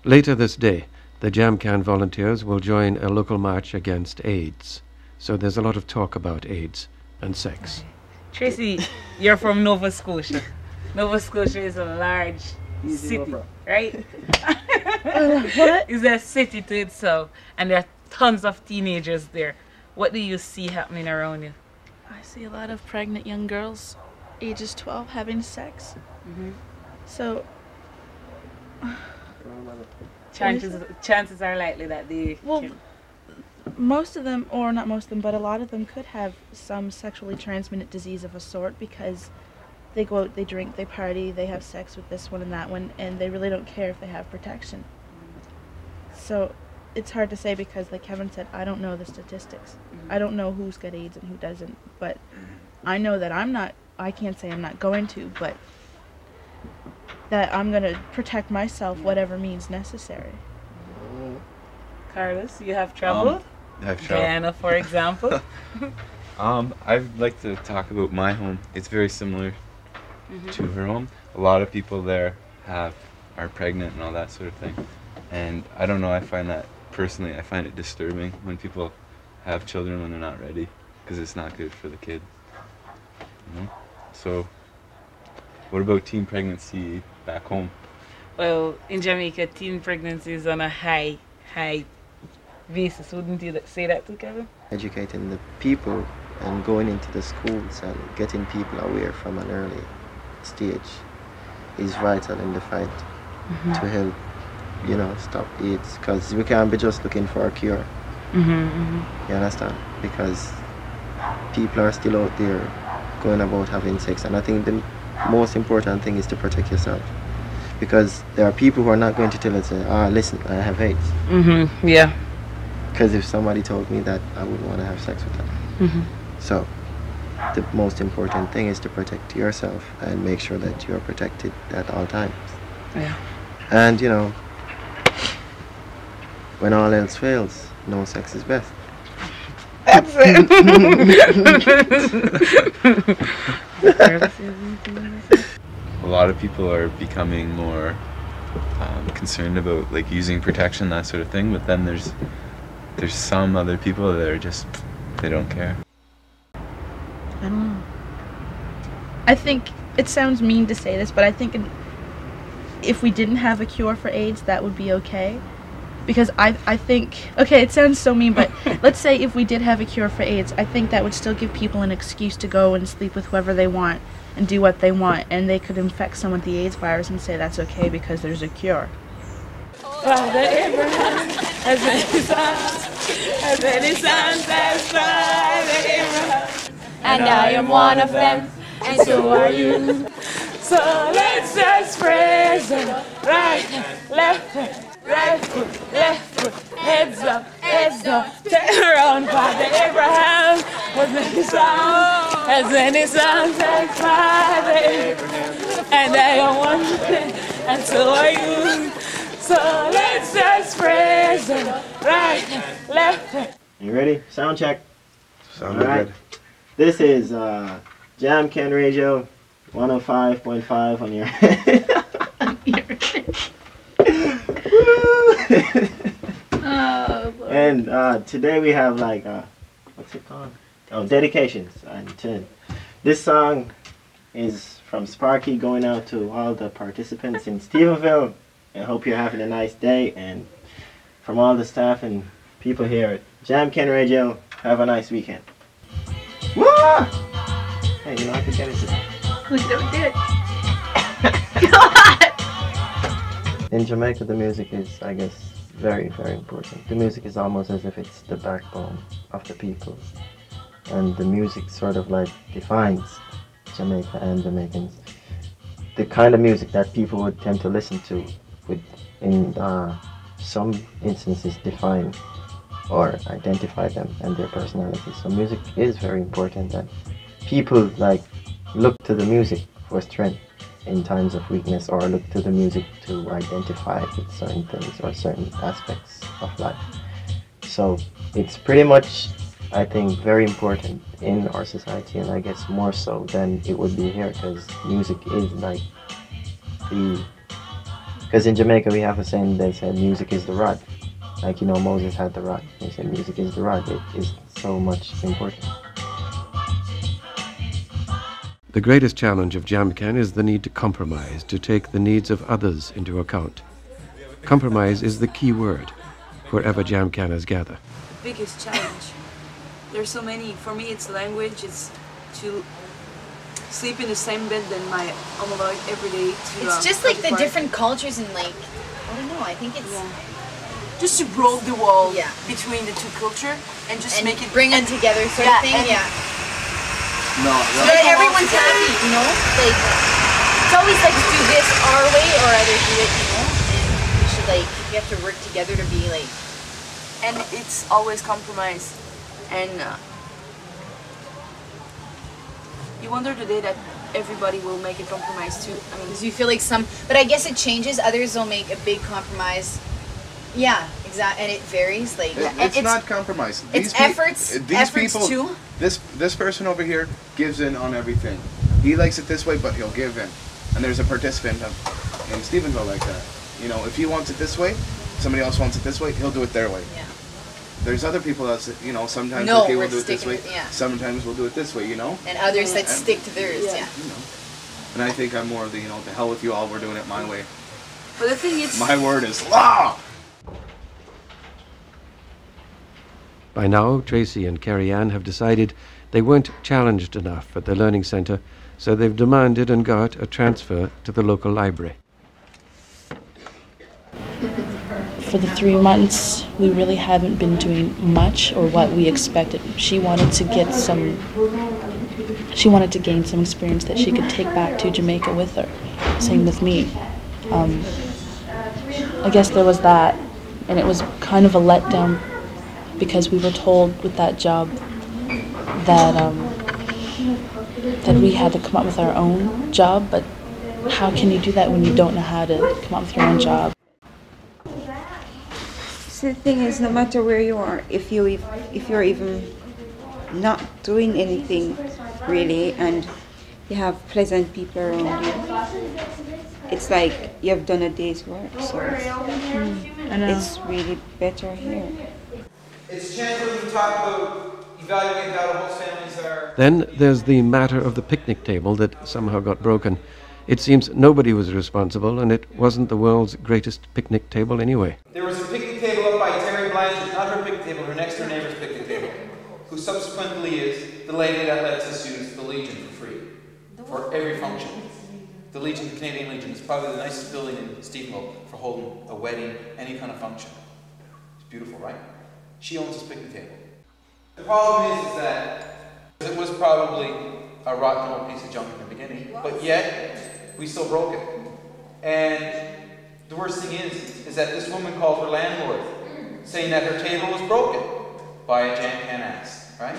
Later this day, the JamCan volunteers will join a local march against AIDS. So there's a lot of talk about AIDS and sex. Tracy, you're from Nova Scotia. Nova Scotia is a large city, right? What? It's a city to itself, and there are tons of teenagers there. What do you see happening around you? I see a lot of pregnant young girls, ages 12, having sex. So, chances are likely that they well, most of them, or not most of them, but a lot of them could have some sexually transmitted disease of a sort because they go out, they drink, they party, they have sex with this one and that one, and they really don't care if they have protection. So it's hard to say because, like Kevin said, I don't know the statistics. I don't know who's got AIDS and who doesn't, but I know that I can't say I'm not going to, but that I'm going to protect myself whatever means necessary. Carlos, you have traveled? I've traveled. Diana, for example. I'd like to talk about my home. It's very similar to her home. A lot of people there are pregnant and all that sort of thing. And I don't know, I find that personally, I find it disturbing when people have children when they're not ready, because it's not good for the kid. You know? So, what about teen pregnancy back home? Well, in Jamaica, teen pregnancy is on a high basis. Wouldn't you say that too, Kevin? Educating the people and going into the schools and getting people aware from an early stage is vital in the fight to help, you know, stop AIDS, because we can't be just looking for a cure. You understand? Because people are still out there going about having sex, and I think the most important thing is to protect yourself, because there are people who are not going to tell us, listen, I have AIDS. Yeah. Because if somebody told me that, I wouldn't want to have sex with them. So the most important thing is to protect yourself and make sure that you are protected at all times. Yeah. And, you know, when all else fails, no sex is best. That's it. A lot of people are becoming more concerned about like using protection, that sort of thing, but then there's some other people that are just, they don't care. I don't know. I think it sounds mean to say this, but I think if we didn't have a cure for AIDS, that would be okay. Because I think, okay, it sounds so mean, but let's say if we did have a cure for AIDS, I think that would still give people an excuse to go and sleep with whoever they want and do what they want, and they could infect someone with the AIDS virus and say that's okay because there's a cure. And I am one of them, and so are you. So let's just praise Him. Right, left, right foot, left foot, heads up, turn around, Father Abraham. As many songs as Father Abraham, and I am one of them, and so are you. So let's just praise Him. Right, left. You ready? Sound check. Sounded good. This is JamCan Radio 105.5 on your And today we have like what's it called? Oh, dedications and 10. This song is from Sparky going out to all the participants in Stephenville. I hope you're having a nice day, and from all the staff and people here at JamCan Radio, have a nice weekend. Woo! Hey, you know I could get into that. Look at what we did. In Jamaica, the music is, I guess, very, very important. The music is almost as if it's the backbone of the people. And the music sort of like defines Jamaica and Jamaicans. The kind of music that people would tend to listen to would, in some instances, define or identify them and their personality. So music is very important, and people like look to the music for strength in times of weakness, or look to the music to identify with certain things or certain aspects of life. So it's pretty much, I think, very important in our society, and I guess more so than it would be here, because music is like the Because in Jamaica we have a saying, they said music is the rod. Like, you know, Moses had the rod. They said music is the rod. It is so much important. The greatest challenge of JamCan is the need to compromise, to take the needs of others into account. Compromise is the key word wherever JamCaners gather. The biggest challenge. There's so many. For me, it's language. It's to sleep in the same bed than my homologue every day. It's just like the different cultures and like, I don't know, I think it's... Just to break the wall between the two cultures and just make it... bring them together sort of thing, No, so that everyone's happy, you know? Like, it's always like do this our way or either do it, you know? And we should like, we have to work together to be like... And it's always compromise. And you wonder the day that everybody will make a compromise too. I mean, because you feel like some, but I guess it changes. Others will make a big compromise. Yeah, exactly, and it varies. Like it's not compromise. It's efforts. These people too. This person over here gives in on everything. He likes it this way, but he'll give in. And there's a participant in Stephenville like that. You know, if he wants it this way, somebody else wants it this way, he'll do it their way. Yeah. There's other people that, you know, sometimes no, okay, we'll do it this way. Yeah. Sometimes we'll do it this way, you know. And others that stick to theirs. Yeah. You know. And I think I'm more of the, you know, the hell with you all. We're doing it my way. But the thing is, my word is law. By now, Tracy and Carrie Ann have decided they weren't challenged enough at the Learning Centre, so they've demanded and got a transfer to the local library. For the 3 months, we really haven't been doing much or what we expected. She wanted to gain some experience that she could take back to Jamaica with her. Same with me. I guess there was that, and it was kind of a letdown because we were told with that job that that we had to come up with our own job, but how can you do that when you don't know how to come up with your own job? So the thing is, no matter where you are, if you're even not doing anything really, and you have pleasant people around you, it's like you've done a day's work. So it's really better here. It's Chandler who talked about evaluating how the host families are. Then there's the matter of the picnic table that somehow got broken. It seems nobody was responsible, and it wasn't the world's greatest picnic table anyway. There was a picnic table up by Terry Blanchard, not her picnic table, her next door neighbor's picnic table, who subsequently is the lady that lets us use the Legion for free, for every function. The Legion, the Canadian Legion, is probably the nicest building in Stephenville for holding a wedding, any kind of function. It's beautiful, right? She owns this picnic table. The problem is that it was probably a rotten old piece of junk in the beginning, but yet we still broke it. And the worst thing is that this woman called her landlord, saying that her table was broken by a JamCan ass, right?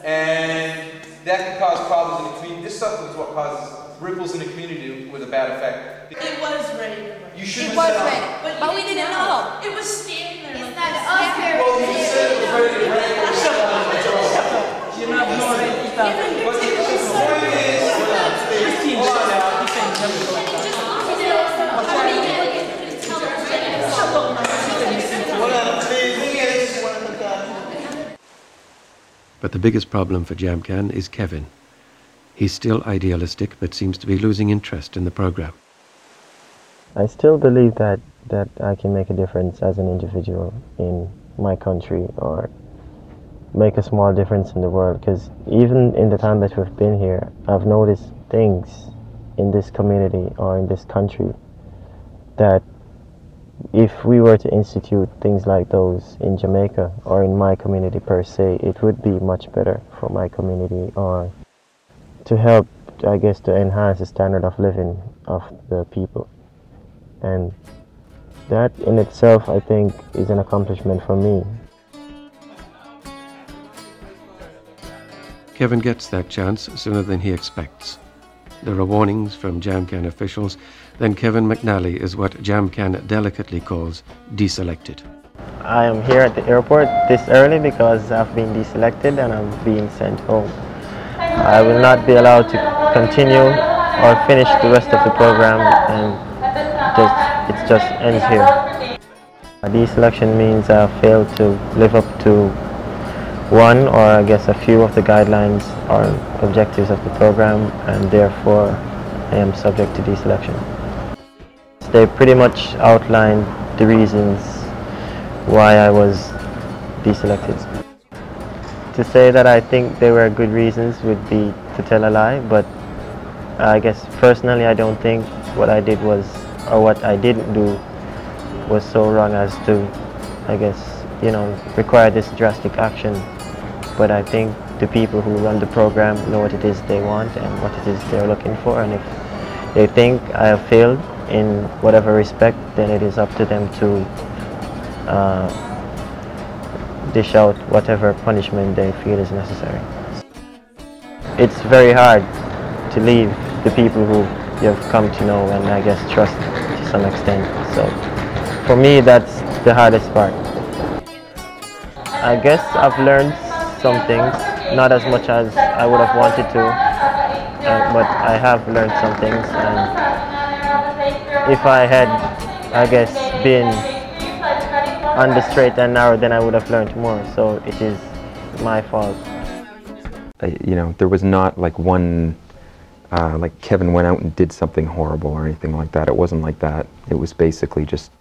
And that can cause problems in the community. This stuff is what causes ripples in the community with a bad effect. It was ready. You should It was ready, but we didn't know. It was standing there. It's not us. Well, you said it was ready to break. You have no idea. But the point is, But the biggest problem for JamCan is Kevin. He's still idealistic, but seems to be losing interest in the program. I still believe that I can make a difference as an individual in my country, or make a small difference in the world, because even in the time that we've been here, I've noticed things in this community or in this country that if we were to institute things like those in Jamaica or in my community per se, it would be much better for my community, or to help, I guess, to enhance the standard of living of the people. And that in itself, I think, is an accomplishment for me. Kevin gets that chance sooner than he expects. There are warnings from JamCan officials. Then Kevin McNally is what JamCan delicately calls deselected. I am here at the airport this early because I've been deselected and I'm being sent home. I will not be allowed to continue or finish the rest of the program, and it just ends here. Deselection means I failed to live up to one, or I guess a few of the guidelines or objectives of the program, and therefore I am subject to deselection. They pretty much outlined the reasons why I was deselected. To say that I think they were good reasons would be to tell a lie, but I guess personally I don't think what I did was, or what I didn't do was so wrong as to, I guess, you know, require this drastic action. But I think the people who run the program know what it is they want and what it is they're looking for, and if they think I have failed in whatever respect, then it is up to them to dish out whatever punishment they feel is necessary. It's very hard to leave the people who you've come to know and I guess trust to some extent. So for me, that's the hardest part. I guess I've learned some things, not as much as I would have wanted to, but I have learned some things, and if I had, I guess, been on the straight and narrow, then I would have learned more, so it is my fault. You know, there was not like one, like Kevin went out and did something horrible or anything like that. It wasn't like that. It was basically just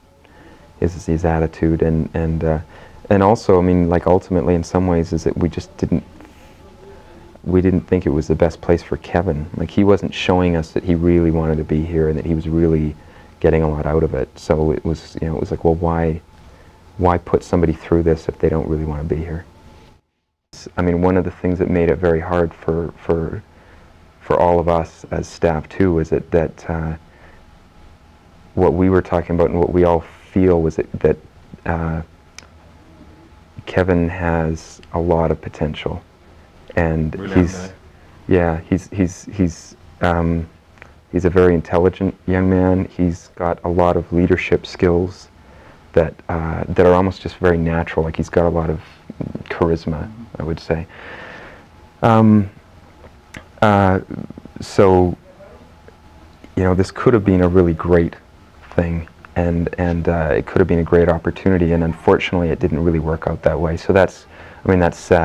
his attitude, and also, I mean, like ultimately in some ways is that we didn't think it was the best place for Kevin. Like he wasn't showing us that he really wanted to be here and that he was really getting a lot out of it. So it was, you know, it was like, well, why put somebody through this if they don't really want to be here? I mean, one of the things that made it very hard for all of us as staff too is that what we were talking about and what we all feel was that Kevin has a lot of potential, and he's a very intelligent young man. He's got a lot of leadership skills that are almost just very natural. Like he's got a lot of charisma, I would say. So, you know, this could have been a really great thing, and it could have been a great opportunity, and unfortunately it didn't really work out that way. So that's, I mean, that's sad.